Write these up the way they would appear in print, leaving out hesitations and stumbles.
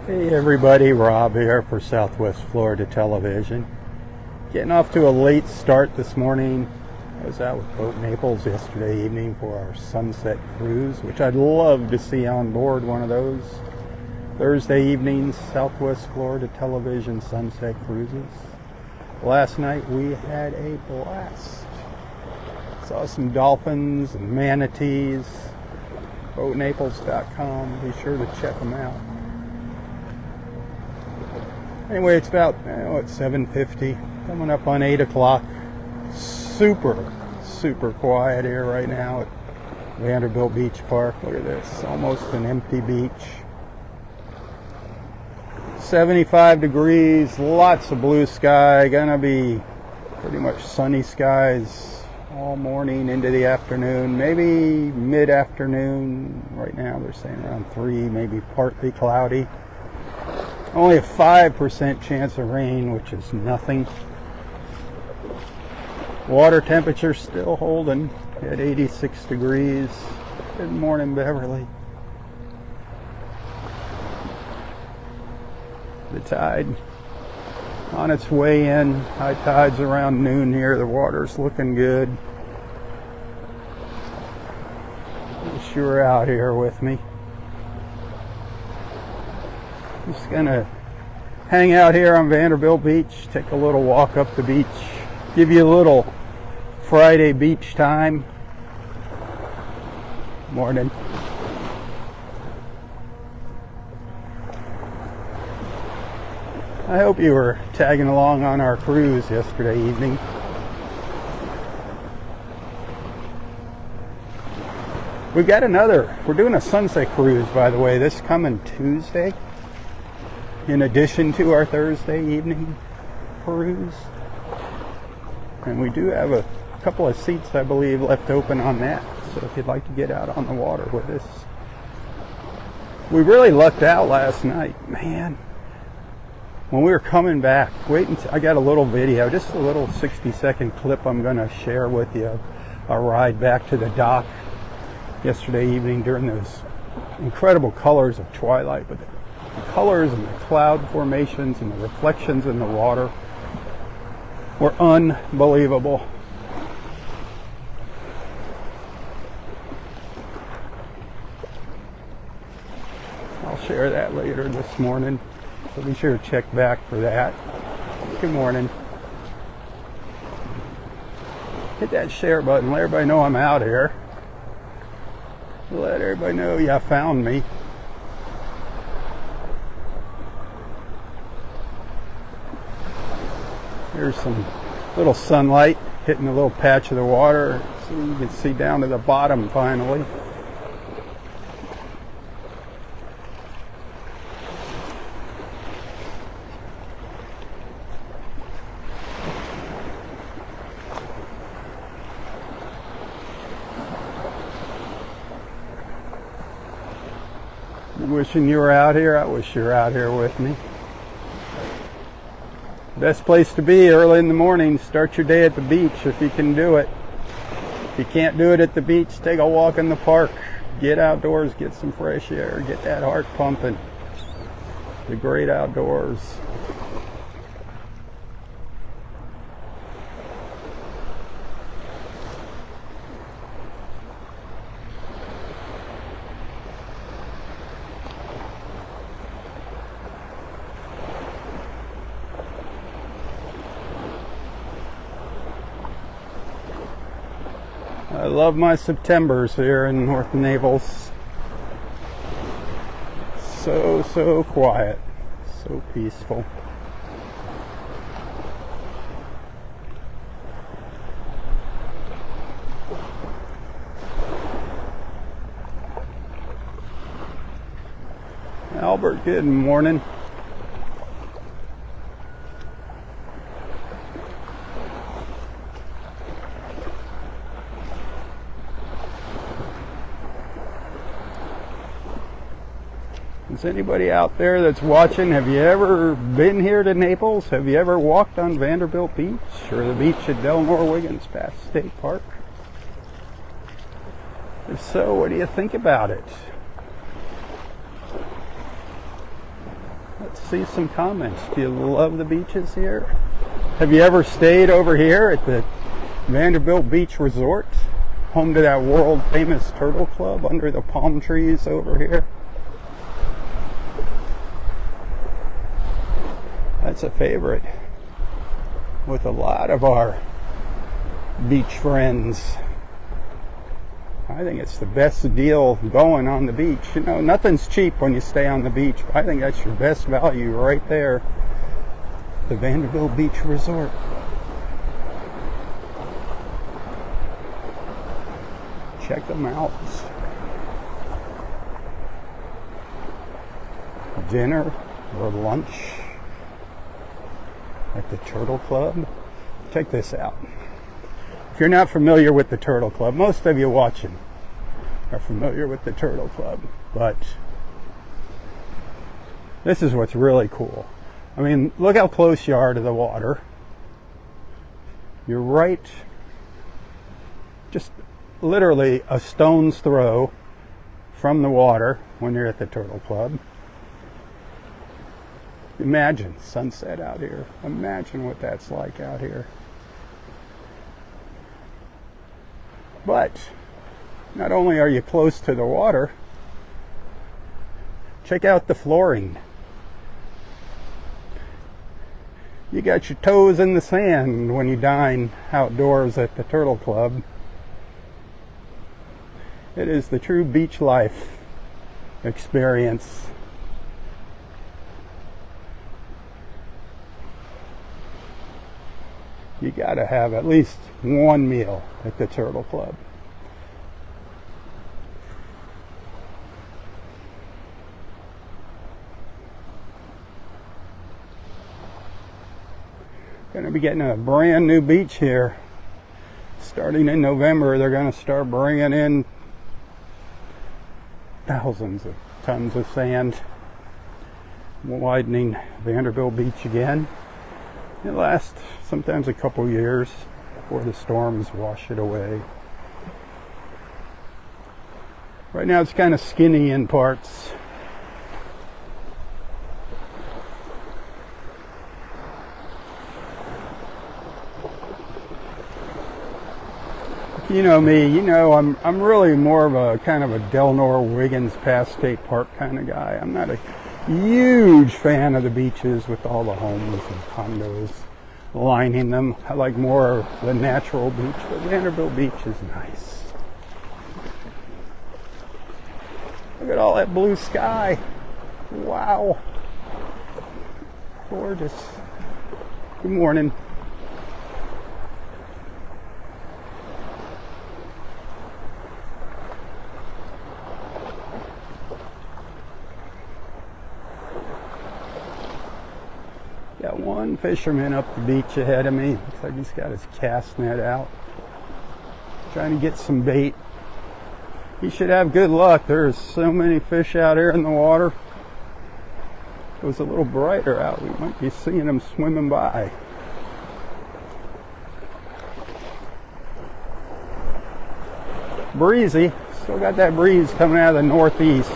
Hey everybody, Robb here for Southwest Florida Television. Getting off to a late start this morning. I was out with Boat Naples yesterday evening for our sunset cruise, which I'd love to see on board one of those Thursday evenings Southwest Florida Television sunset cruises. Last night we had a blast. Saw some dolphins and manatees. BoatNaples.com. Be sure to check them out. Anyway, it's about 7:50, coming up on 8 o'clock. Super quiet here right now at Vanderbilt Beach Park. Look at this, almost an empty beach. 75 degrees, lots of blue sky. Gonna be pretty much sunny skies all morning into the afternoon, maybe mid-afternoon. Right now they're saying around 3, maybe partly cloudy. Only a 5% chance of rain, which is nothing. Water temperature still holding at 86 degrees. Good morning, Beverly. The tide on its way in. High tide's around noon here. The water's looking good. Wish you were out here with me. Just gonna hang out here on Vanderbilt Beach, take a little walk up the beach, give you a little Friday beach time. Morning. I hope you were tagging along on our cruise yesterday evening. We've got we're doing a sunset cruise, by the way, this coming Tuesday, in addition to our Thursday evening cruise. And we do have a couple of seats, I believe, left open on that. So if you'd like to get out on the water with us. We really lucked out last night, man. When we were coming back, I got a little video, just a little 60-second clip I'm going to share with you of our ride back to the dock yesterday evening during those incredible colors of twilight. But the colors and the cloud formations and the reflections in the water were unbelievable. I'll share that later this morning, so be sure to check back for that. Good morning. Hit that share button, let everybody know I'm out here. Let everybody know you found me. Here's some little sunlight hitting a little patch of the water, so you can see down to the bottom finally. Wishing you were out here. I wish you were out here with me. Best place to be early in the morning. Start your day at the beach if you can do it. If you can't do it at the beach, take a walk in the park. Get outdoors, get some fresh air, get that heart pumping. The great outdoors. I love my Septembers here in North Naples. So quiet, so peaceful. Albert, good morning. Is anybody out there that's watching, have you ever been here to Naples? Have you ever walked on Vanderbilt Beach or the beach at Delnor-Wiggins Pass State Park? If so, what do you think about it? Let's see some comments. Do you love the beaches here? Have you ever stayed over here at the Vanderbilt Beach Resort, home to that world famous turtle club under the palm trees over here? That's a favorite with a lot of our beach friends. I think it's the best deal going on the beach. You know, nothing's cheap when you stay on the beach, but I think that's your best value right there. The Vanderbilt Beach Resort. Check them out. Dinner or lunch at the Turtle Club. Check this out. If you're not familiar with the Turtle Club, most of you watching are familiar with the Turtle Club, but this is what's really cool. I mean, look how close you are to the water. You're right, just literally a stone's throw from the water when you're at the Turtle Club. Imagine sunset out here. Imagine what that's like out here. But not only are you close to the water, check out the flooring. You got your toes in the sand when you dine outdoors at the Turtle Club. It is the true beach life experience. You gotta have at least one meal at the Turtle Club. Gonna be getting a brand new beach here. Starting in November, they're gonna start bringing in thousands of tons of sand, widening Vanderbilt Beach again. It lasts sometimes a couple years before the storms wash it away. Right now it's kind of skinny in parts. You know me, you know I'm really more of a kind of a Delnor-Wiggins Pass State Park kind of guy. I'm not a huge fan of the beaches with all the homes and condos lining them. I like more of the natural beach, but Vanderbilt Beach is nice. Look at all that blue sky. Wow. Gorgeous. Good morning. Got one fisherman up the beach ahead of me. Looks like he's got his cast net out, trying to get some bait. He should have good luck. There's so many fish out here in the water. If it was a little brighter out, we might be seeing them swimming by. Breezy. Still got that breeze coming out of the northeast.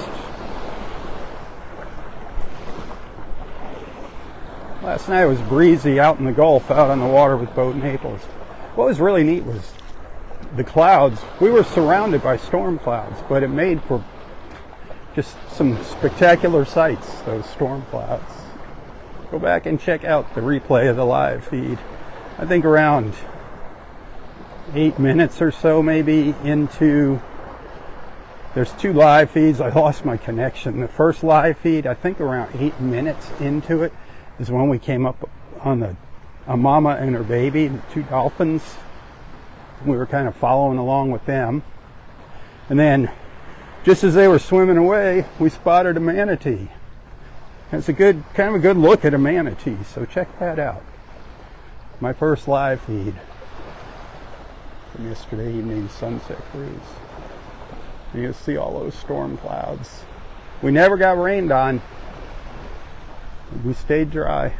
Last night it was breezy out in the Gulf, out on the water with Boat Naples. What was really neat was the clouds. We were surrounded by storm clouds, but it made for just some spectacular sights, those storm clouds. Go back and check out the replay of the live feed. I think around 8 minutes or so maybe into, there's two live feeds. I lost my connection. The first live feed, I think around 8 minutes into it, is when we came up on a mama and her baby, the two dolphins. We were kind of following along with them. And then, just as they were swimming away, we spotted a manatee. And it's a good, kind of a good look at a manatee, so check that out. My first live feed from yesterday evening's sunset cruise. And you'll see all those storm clouds. We never got rained on. We stayed dry.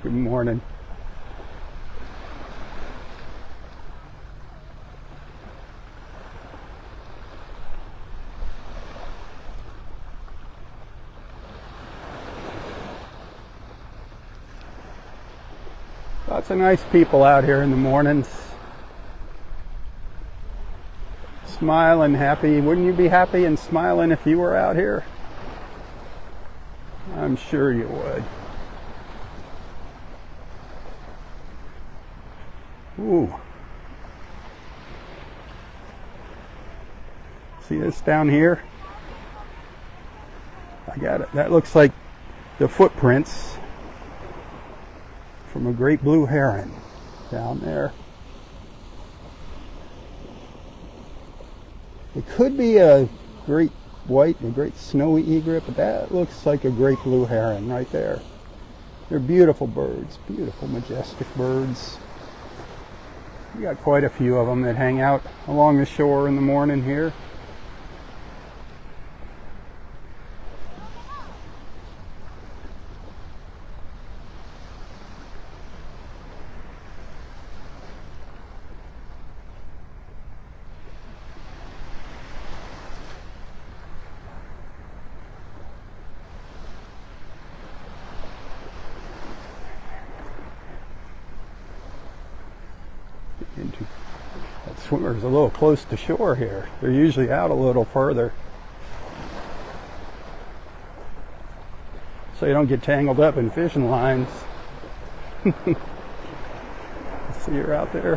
Good morning. Lots of nice people out here in the mornings. Smiling, happy. Wouldn't you be happy and smiling if you were out here? I'm sure you would. Ooh. See this down here? I got it. That looks like the footprints from a great blue heron down there. It could be a great white and a great snowy egret, but that looks like a great blue heron right there. They're beautiful birds, beautiful, majestic birds. We got quite a few of them that hang out along the shore in the morning here. That swimmer's a little close to shore here. They're usually out a little further, so you don't get tangled up in fishing lines. See her out there.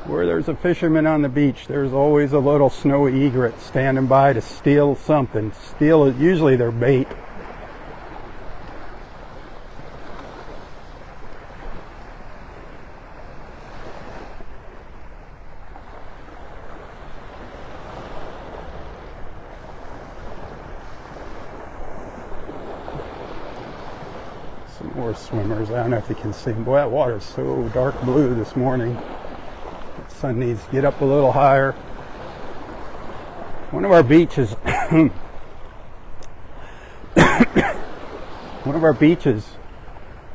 Where there's a fisherman on the beach, there's always a little snowy egret standing by to steal something. Steal usually their bait. Some more swimmers. I don't know if you can see them. Boy, that water's so dark blue this morning. Sun needs to get up a little higher. One of our beaches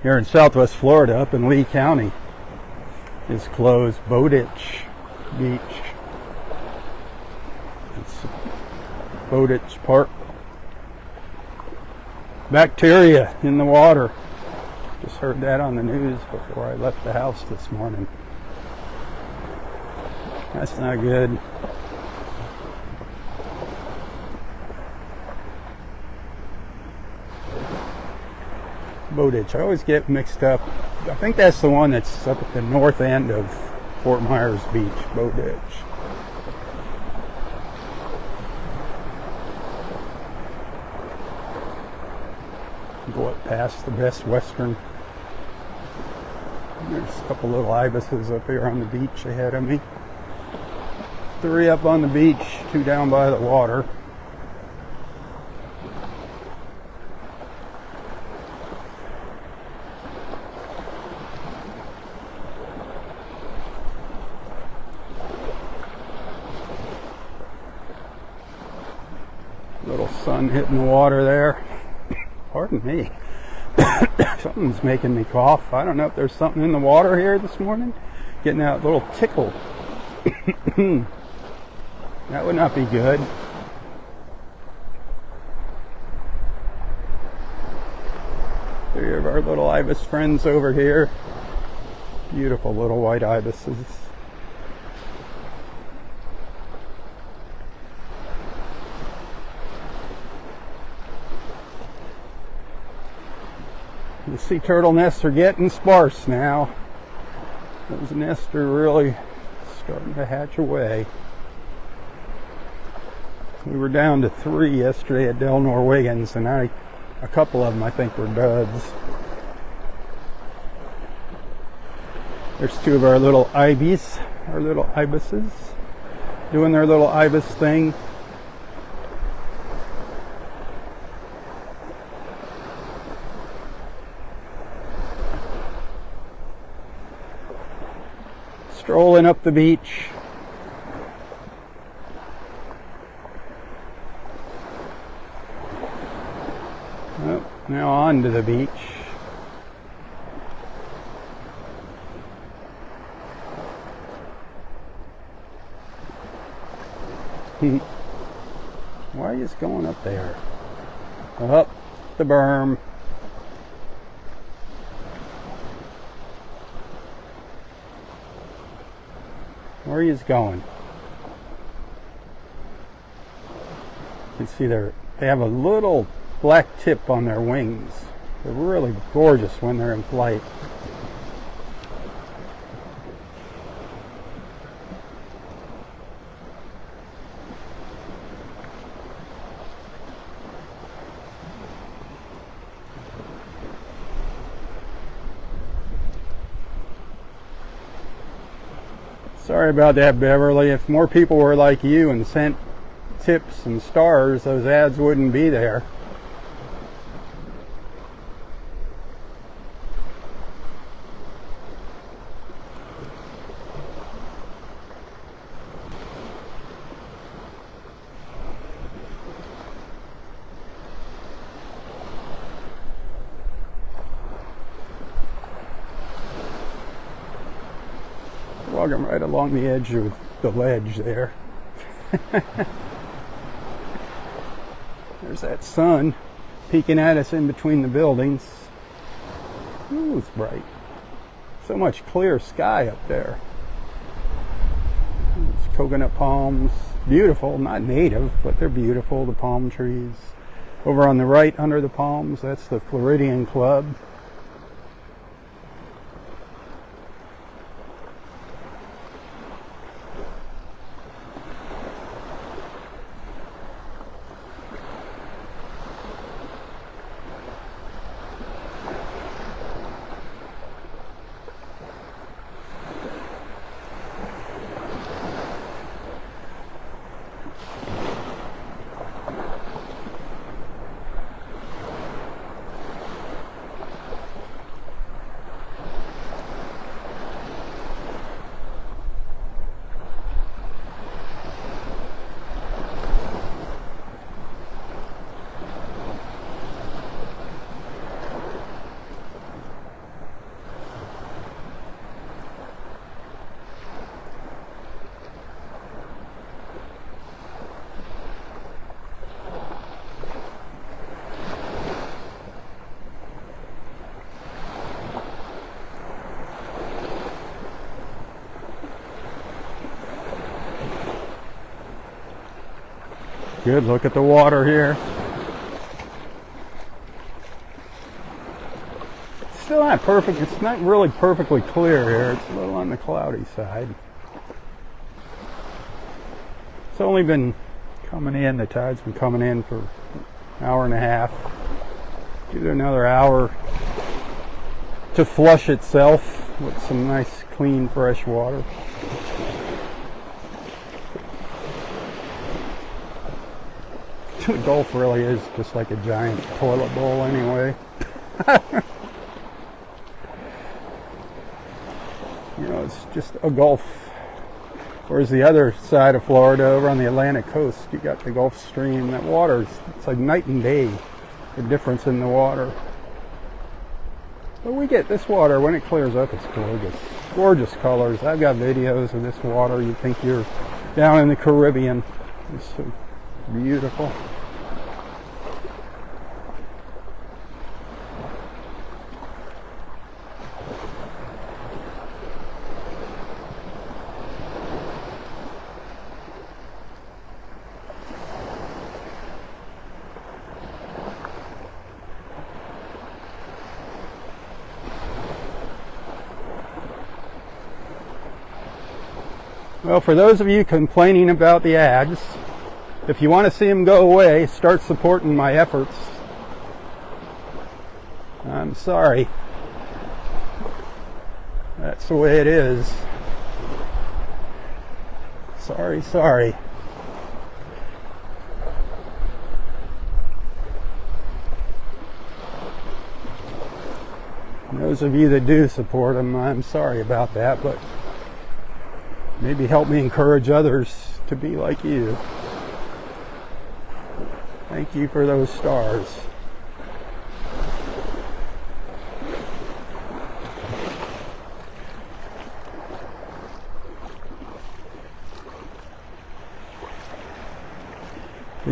here in Southwest Florida, up in Lee County, is closed. Bowditch Beach. It's Bowditch Park. Bacteria in the water. Just heard that on the news before I left the house this morning. That's not good. Bowditch. I always get mixed up. I think that's the one that's up at the north end of Fort Myers Beach, Bowditch. Go up past the Best Western. There's a couple little ibises up here on the beach ahead of me. 3 up on the beach, 2 down by the water. Little sun hitting the water there. Pardon me. Something's making me cough. I don't know if there's something in the water here this morning. Getting that little tickle. That would not be good. Three of our little ibis friends over here. Beautiful little white ibises. The sea turtle nests are getting sparse now. Those nests are really starting to hatch away. We were down to 3 yesterday at Delnor-Wiggins, and a couple of them I think were duds. There's 2 of our little ibises, doing their little ibis thing. Strolling up the beach. Well, now on to the beach. Why are you just going up there? Up the berm. Where are you going? You can see they have a little black tip on their wings. They're really gorgeous when they're in flight. Sorry about that, Beverly. If more people were like you and sent tips and stars, those ads wouldn't be there. Walking right along the edge of the ledge there. There's that sun peeking at us in between the buildings. Ooh, it's bright. So much clear sky up there. There's coconut palms. Beautiful, not native, but they're beautiful, the palm trees. Over on the right under the palms, that's the Floridian Club. Good look at the water here. It's still not perfect. It's not really perfectly clear here. It's a little on the cloudy side. It's only been coming in. The tide's been coming in for an hour and a half. Give it another hour to flush itself with some nice, clean, fresh water. The Gulf really is just like a giant toilet bowl anyway. You know, it's just a Gulf. Whereas the other side of Florida, over on the Atlantic coast, you got the Gulf Stream. That water, it's like night and day, the difference in the water. But we get this water, when it clears up, it's gorgeous. Gorgeous colors. I've got videos of this water. You'd think you're down in the Caribbean. It's so beautiful. Well, for those of you complaining about the ads, if you want to see them go away, start supporting my efforts. I'm sorry. That's the way it is. Sorry, sorry. And those of you that do support them, I'm sorry about that, but maybe help me encourage others to be like you. Thank you for those stars.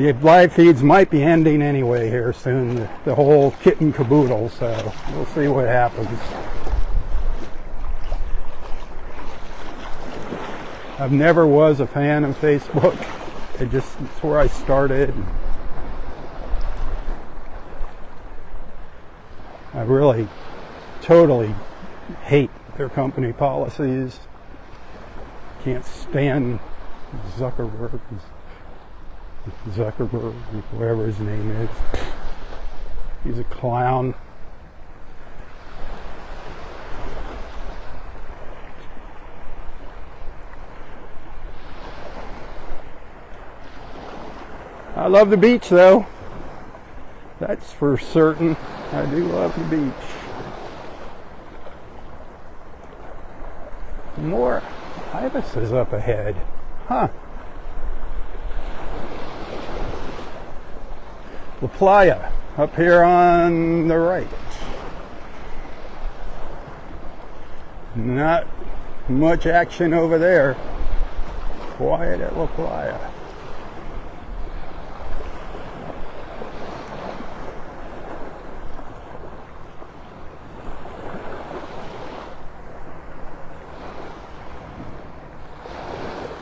The live feeds might be ending anyway here soon, the whole kit and caboodle, so we'll see what happens. I've never was a fan of Facebook. It's where I started. I really totally hate their company policies. Can't stand Zuckerberg, whatever his name is. He's a clown. I love the beach though. That's for certain. I do love the beach. More ibises up ahead. Huh. La Playa, up here on the right. Not much action over there. Quiet at La Playa.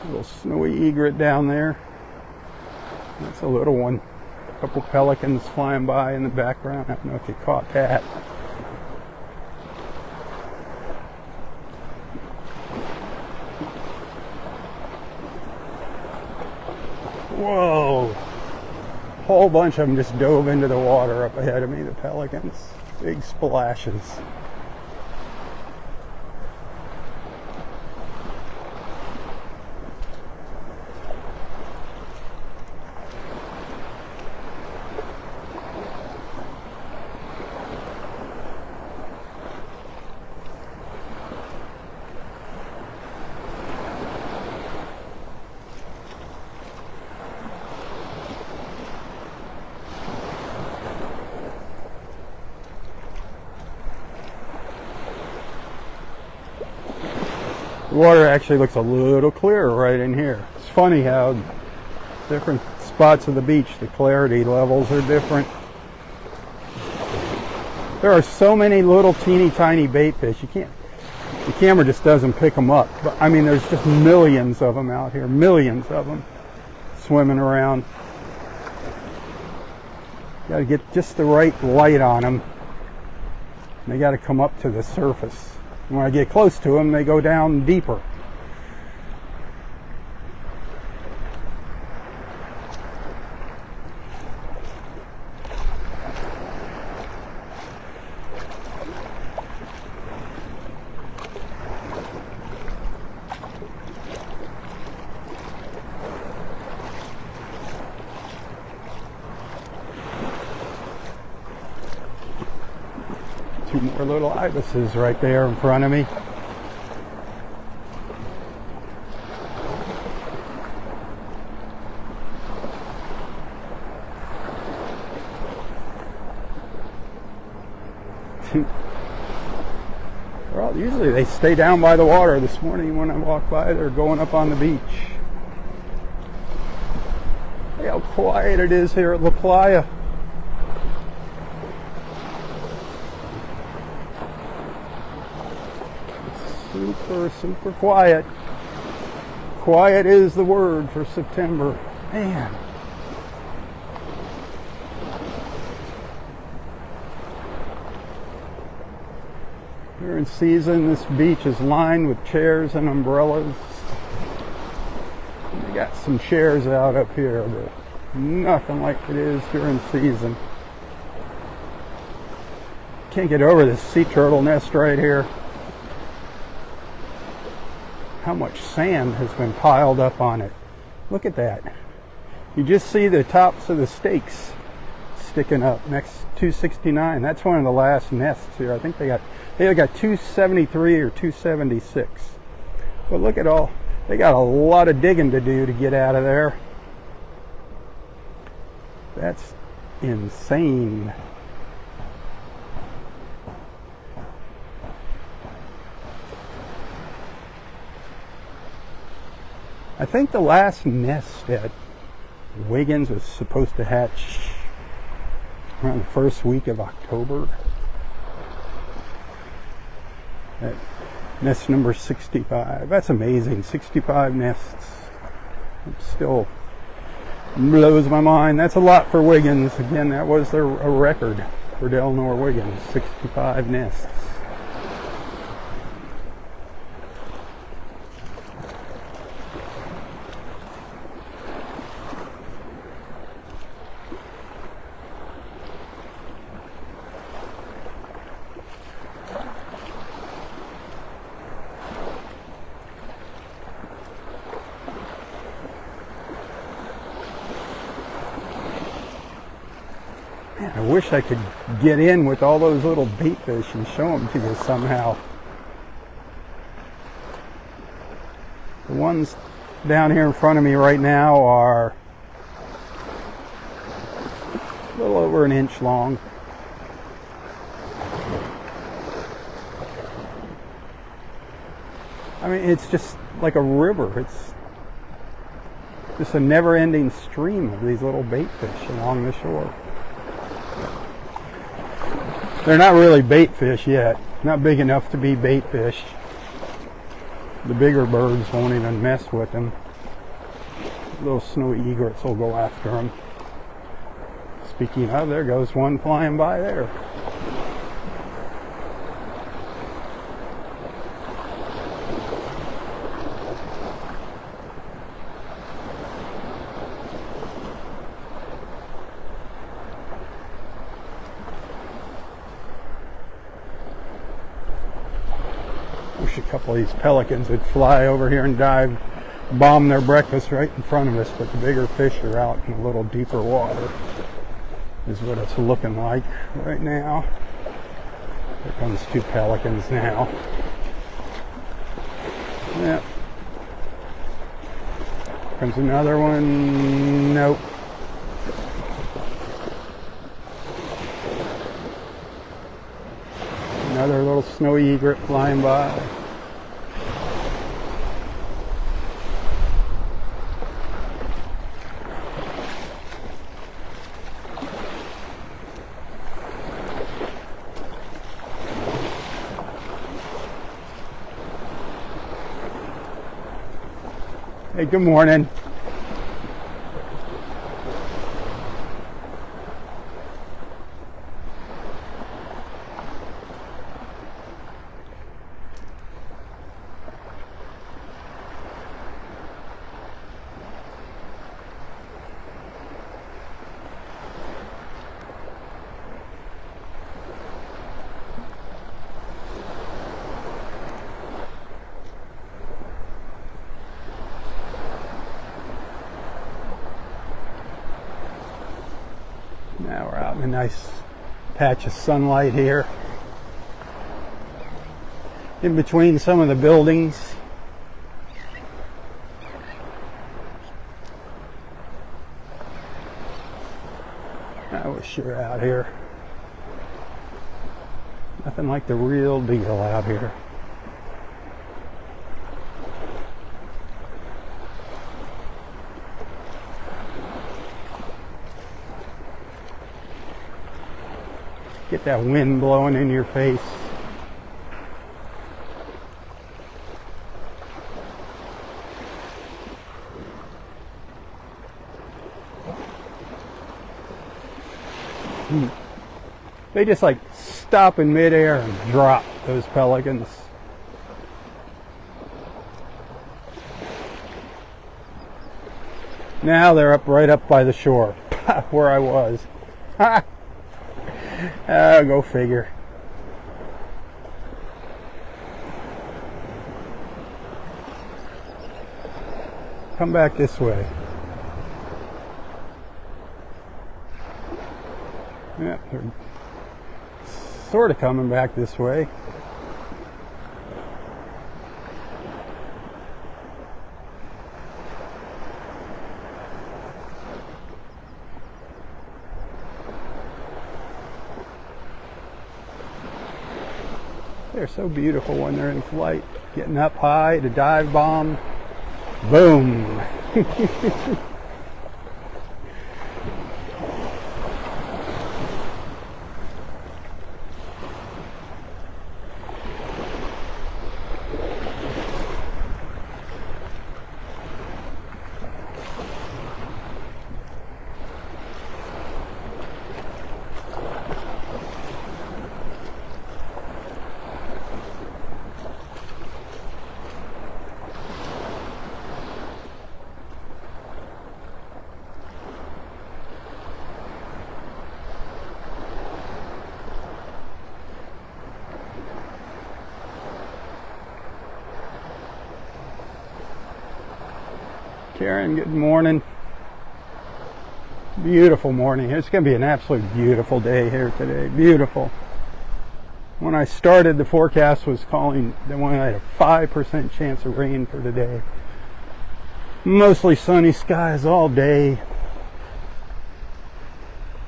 Little snowy egret down there. That's a little one. A couple pelicans flying by in the background. I don't know if you caught that. Whoa! A whole bunch of them just dove into the water up ahead of me, the pelicans. Big splashes. The water actually looks a little clearer right in here. It's funny how different spots of the beach, the clarity levels are different. There are so many little teeny tiny bait fish. The camera just doesn't pick them up. But I mean, there's just millions of them out here, millions of them swimming around. Got to get just the right light on them. And they got to come up to the surface. When I get close to them, they go down deeper. Two more little ibises right there in front of me. Well, usually they stay down by the water. This morning when I walk by, they're going up on the beach. Look how quiet it is here at La Playa. Super quiet. Quiet is the word for September. Man. Here in season, this beach is lined with chairs and umbrellas. They got some chairs out up here, but nothing like it is during season. Can't get over this sea turtle nest right here. How much sand has been piled up on it. Look at that. You just see the tops of the stakes sticking up next to 269. That's one of the last nests here. I think they got 273 or 276. But look at all, they got a lot of digging to do to get out of there. That's insane. I think the last nest at Wiggins was supposed to hatch around the first week of October. At nest number 65. That's amazing. 65 nests. It still blows my mind. That's a lot for Wiggins. Again, that was a record for Delnor-Wiggins. 65 nests. Man, I wish I could get in with all those little bait fish and show them to you somehow. The ones down here in front of me right now are a little over an inch long. I mean, it's just like a river. It's just a never-ending stream of these little bait fish along the shore. They're not really bait fish yet. Not big enough to be bait fish. The bigger birds won't even mess with them. Little snowy egrets will go after them. Speaking of, there goes one flying by there. Wish a couple of these pelicans would fly over here and dive, bomb their breakfast right in front of us, but the bigger fish are out in a little deeper water, is what it's looking like right now. Here comes two pelicans now. Yep. Comes another one. Nope. Another little snowy egret flying by. Hey, good morning. Now we're out in a nice patch of sunlight here, in between some of the buildings. I wish you were out here. Nothing like the real deal out here. Get that wind blowing in your face. They just like stop in midair and drop, those pelicans. Now they're right up by the shore, where I was. Go figure. Come back this way. Yeah, they're sort of coming back this way. They're so beautiful when they're in flight. Getting up high to dive bomb. Boom. Karen, good morning. Beautiful morning. It's going to be an absolute beautiful day here today. Beautiful. When I started, the forecast was calling that one had a 5% chance of rain for today. Mostly sunny skies all day.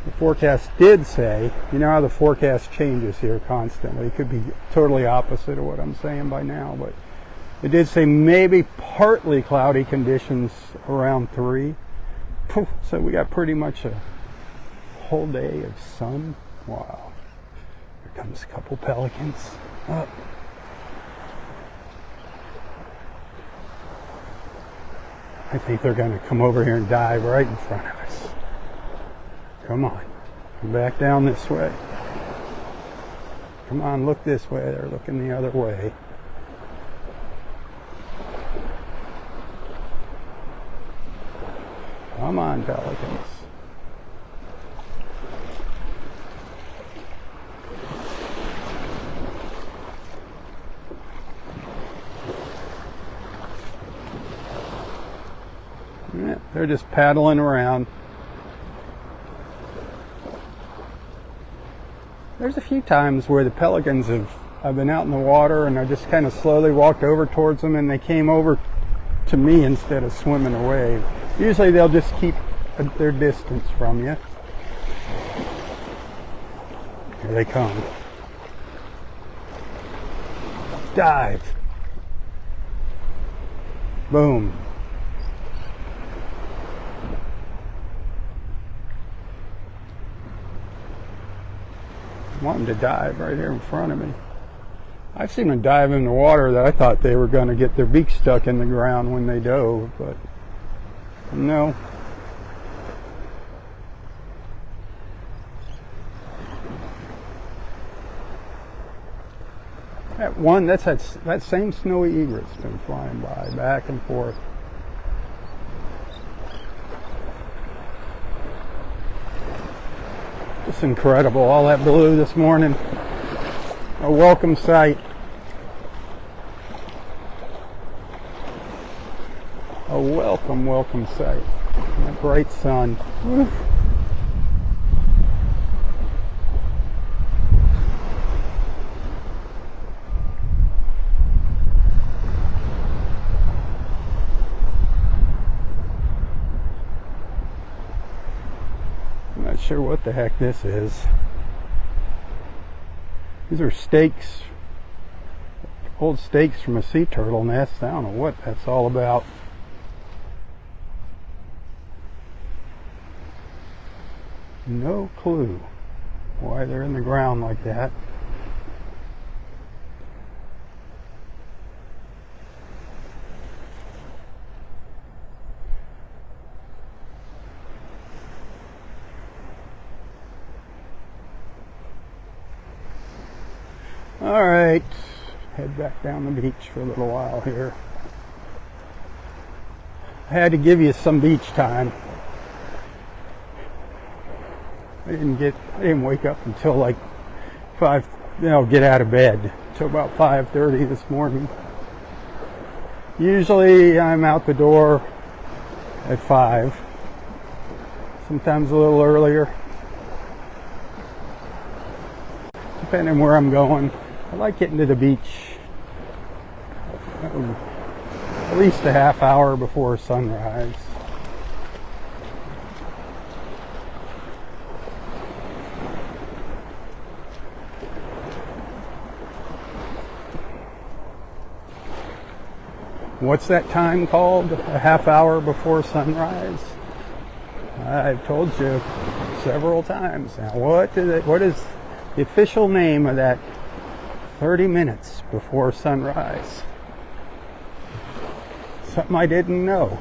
The forecast did say, you know how the forecast changes here constantly. It could be totally opposite of what I'm saying by now, but it did say maybe partly cloudy conditions around 3. So we got pretty much a whole day of sun. Wow. Here comes a couple pelicans up. I think they're going to come over here and dive right in front of us. Come on. Come back down this way. Come on, look this way. They're looking the other way. Come on, pelicans. Yeah, they're just paddling around. There's a few times where the pelicans I've been out in the water and I just kind of slowly walked over towards them and they came over to me instead of swimming away. Usually they'll just keep their distance from you. Here they come. Dive. Boom. I want them to dive right here in front of me. I've seen them dive in the water that I thought they were going to get their beak stuck in the ground when they dove, but no. That same snowy egret's been flying by, back and forth. It's incredible, all that blue this morning. A welcome sight. A welcome sight. A bright sun. Woo. I'm not sure what the heck this is. These are stakes, old stakes from a sea turtle nest. I don't know what that's all about. No clue why they're in the ground like that. All right, head back down the beach for a little while here. I had to give you some beach time. I didn't wake up until like 5, get out of bed until about 5:30 this morning. Usually I'm out the door at 5, sometimes a little earlier, depending where I'm going. I like getting to the beach at least a half hour before sunrise. What's that time called? A half hour before sunrise? I've told you several times now. What is the official name of that 30 minutes before sunrise? Something I didn't know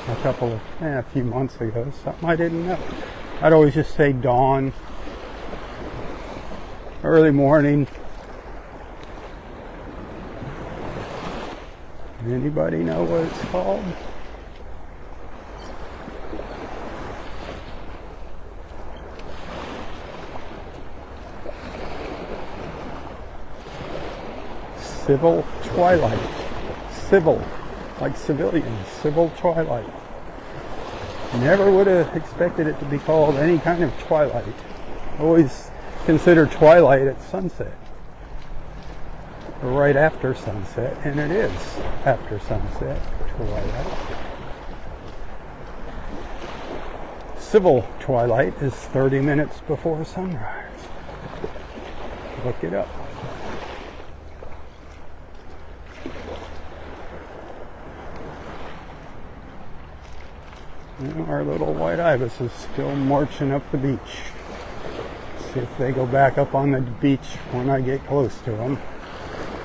a few months ago. Something I didn't know. I'd always just say dawn, early morning. Anybody know what it's called? Civil twilight. Civil like civilians, civil twilight. Never would have expected it to be called any kind of twilight. Always consider twilight at sunset, or right after sunset, and it is after sunset, twilight. Civil twilight is 30 minutes before sunrise. Look it up. And our little white ibis is still marching up the beach. See if they go back up on the beach when I get close to them,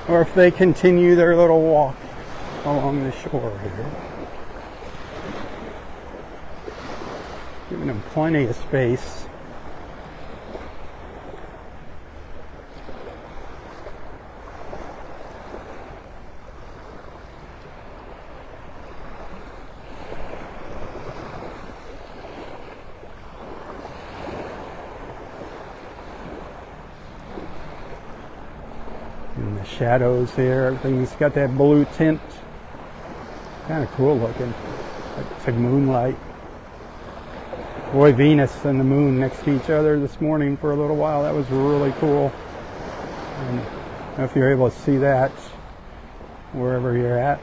or if they continue their little walk along the shore here. Giving them plenty of space. And the shadows here, everything's got that blue tint. Kind of cool looking. It's like moonlight. Boy, Venus and the moon next to each other this morning for a little while. That was really cool. And I don't know if you're able to see that wherever you're at.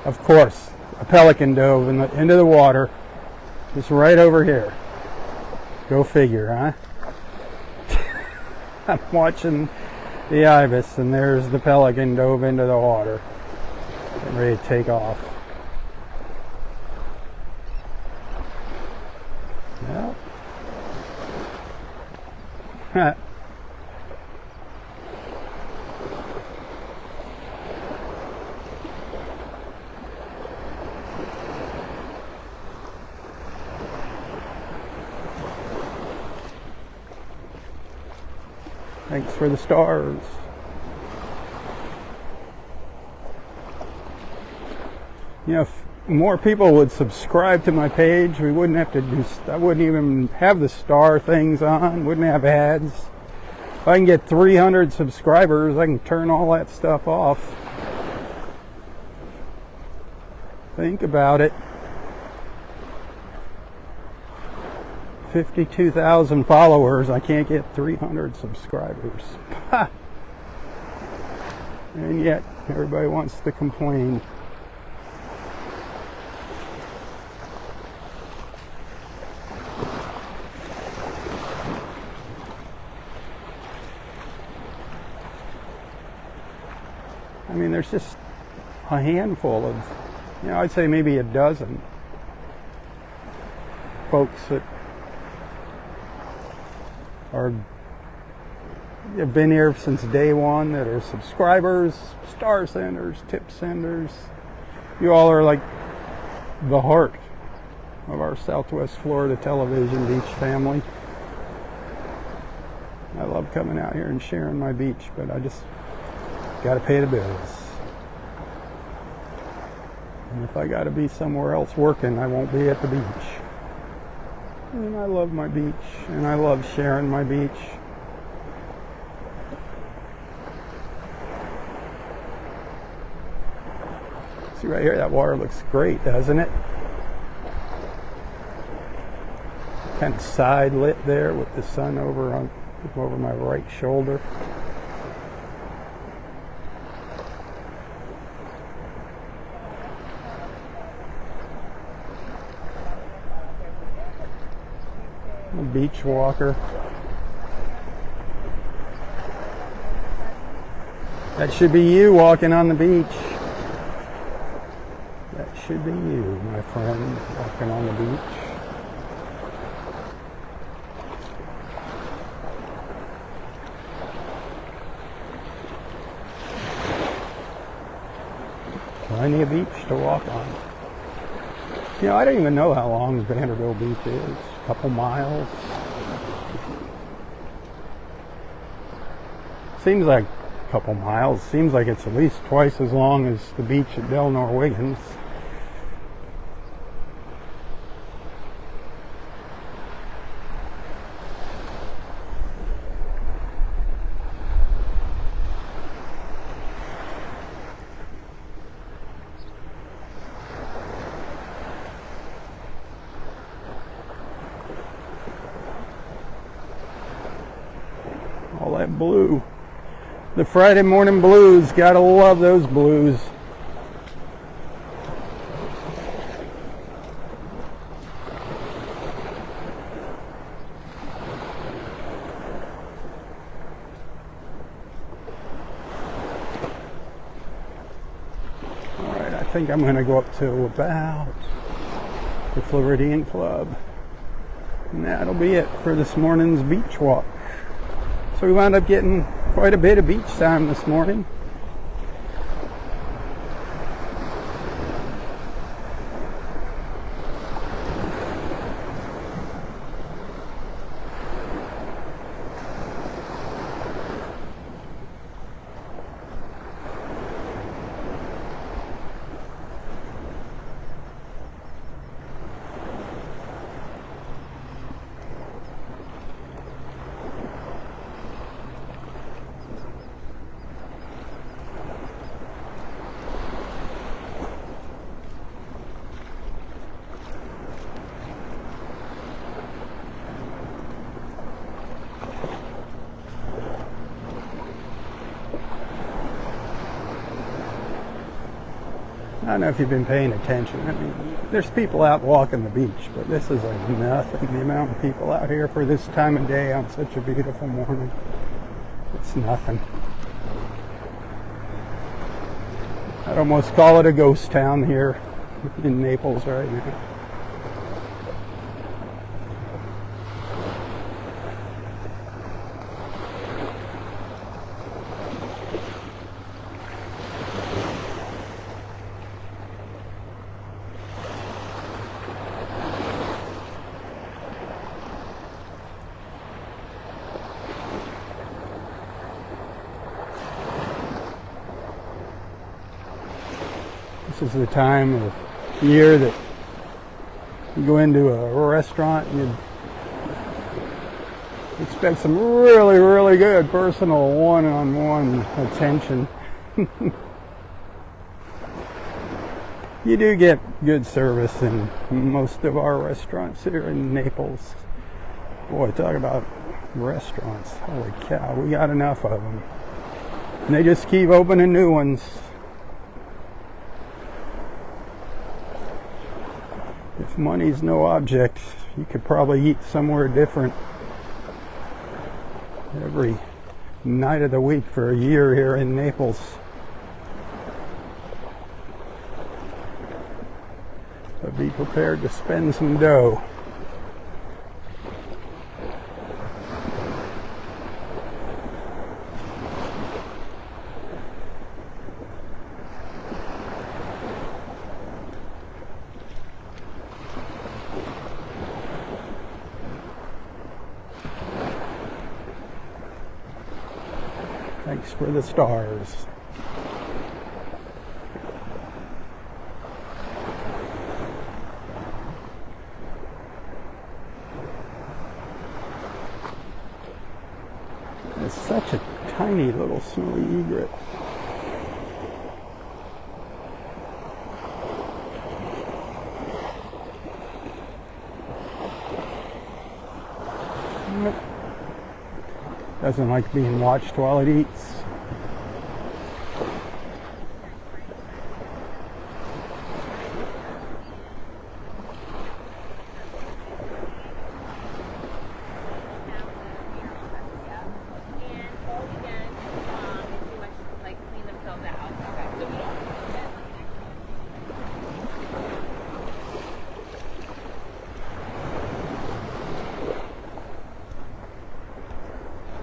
Of course, a pelican dove into the water. Just right over here. Go figure, huh? I'm watching the ibis, and there's the pelican dove into the water. Getting ready to take off. Yep. Thanks for the stars. You know, if more people would subscribe to my page, we wouldn't have to do, I wouldn't even have the star things on, wouldn't have ads. If I can get 300 subscribers, I can turn all that stuff off. Think about it. 52,000 followers, I can't get 300 subscribers. And yet, everybody wants to complain. I mean, there's just a handful of, I'd say maybe a dozen folks that have been here since day one, that are subscribers, star senders, tip senders. You all are like the heart of our Southwest Florida television beach family. I love coming out here and sharing my beach, but I just got to pay the bills. And if I got to be somewhere else working, I won't be at the beach. And I love my beach, and I love sharing my beach. See right here, that water looks great, doesn't it? Kind of side lit there with the sun over my right shoulder. A beach walker. That should be you walking on the beach. That should be you, my friend, walking on the beach. Plenty of beach to walk on. I don't even know how long Vanderbilt Beach is. A couple miles. Seems like a couple miles. Seems like it's at least twice as long as the beach at Delnor-Wiggins. All that blue. The Friday morning blues. Gotta love those blues. Alright, I think I'm going to go up to about the Floridian Club. And that'll be it for this morning's beach walk. So we wound up getting quite a bit of beach time this morning. I don't know if you've been paying attention. I mean, there's people out walking the beach, but this is like nothing. The amount of people out here for this time of day on such a beautiful morning. It's nothing. I'd almost call it a ghost town here in Naples right now. This is the time of year that you go into a restaurant and you expect some really, really good personal one-on-one attention. You do get good service in most of our restaurants here in Naples. Boy, talk about restaurants. Holy cow, we got enough of them. And they just keep opening new ones. If money's no object, you could probably eat somewhere different every night of the week for a year here in Naples. But be prepared to spend some dough. Thanks for the stars. It's such a tiny little snowy egret. Doesn't like being watched while it eats.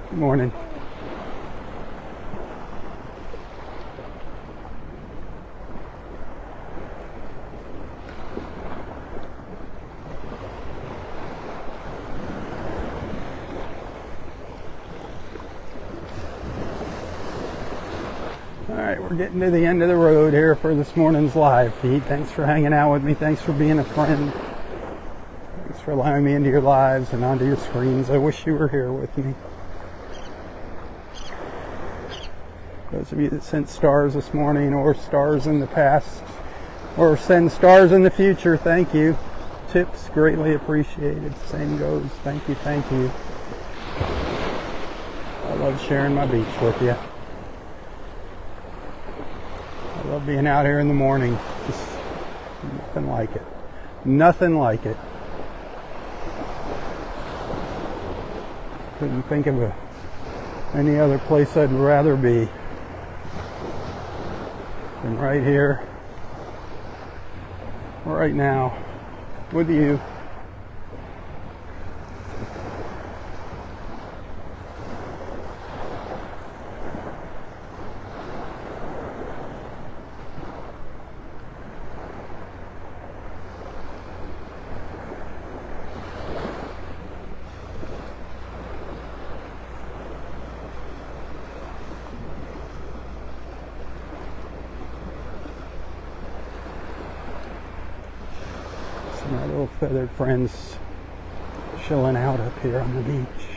Good morning. Alright, we're getting to the end of the road here for this morning's live feed. Thanks for hanging out with me. Thanks for being a friend. Thanks for allowing me into your lives and onto your screens. I wish you were here with me. Those of you that sent stars this morning, or stars in the past, or send stars in the future, thank you. Tips greatly appreciated. Same goes. Thank you, thank you. I love sharing my beach with you. I love being out here in the morning. Just nothing like it. Nothing like it. Couldn't think of any other place I'd rather be than right here, right now, with you. My little feathered friends chilling out up here on the beach.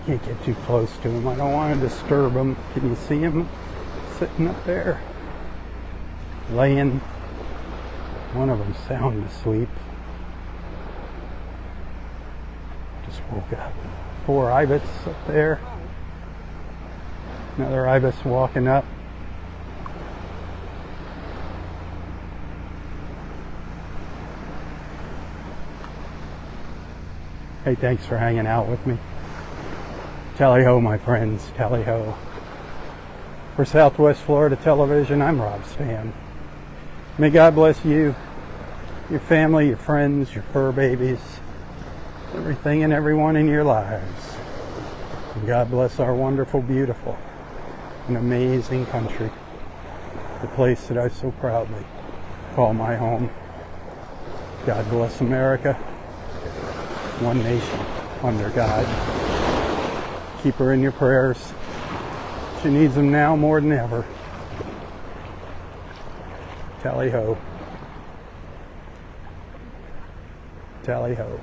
Can't get too close to them. I don't want to disturb them. Can you see them sitting up there? Laying. One of them sound asleep. Just woke up. 4 ibis up there. Another ibis walking up. Hey, thanks for hanging out with me. Tally-ho, my friends, tally-ho. For Southwest Florida Television, I'm Robb Stan. May God bless you, your family, your friends, your fur babies, everything and everyone in your lives. And God bless our wonderful, beautiful, and amazing country, the place that I so proudly call my home. God bless America. One nation under God. Keep her in your prayers. She needs them now more than ever. Tally-ho. Tally-ho.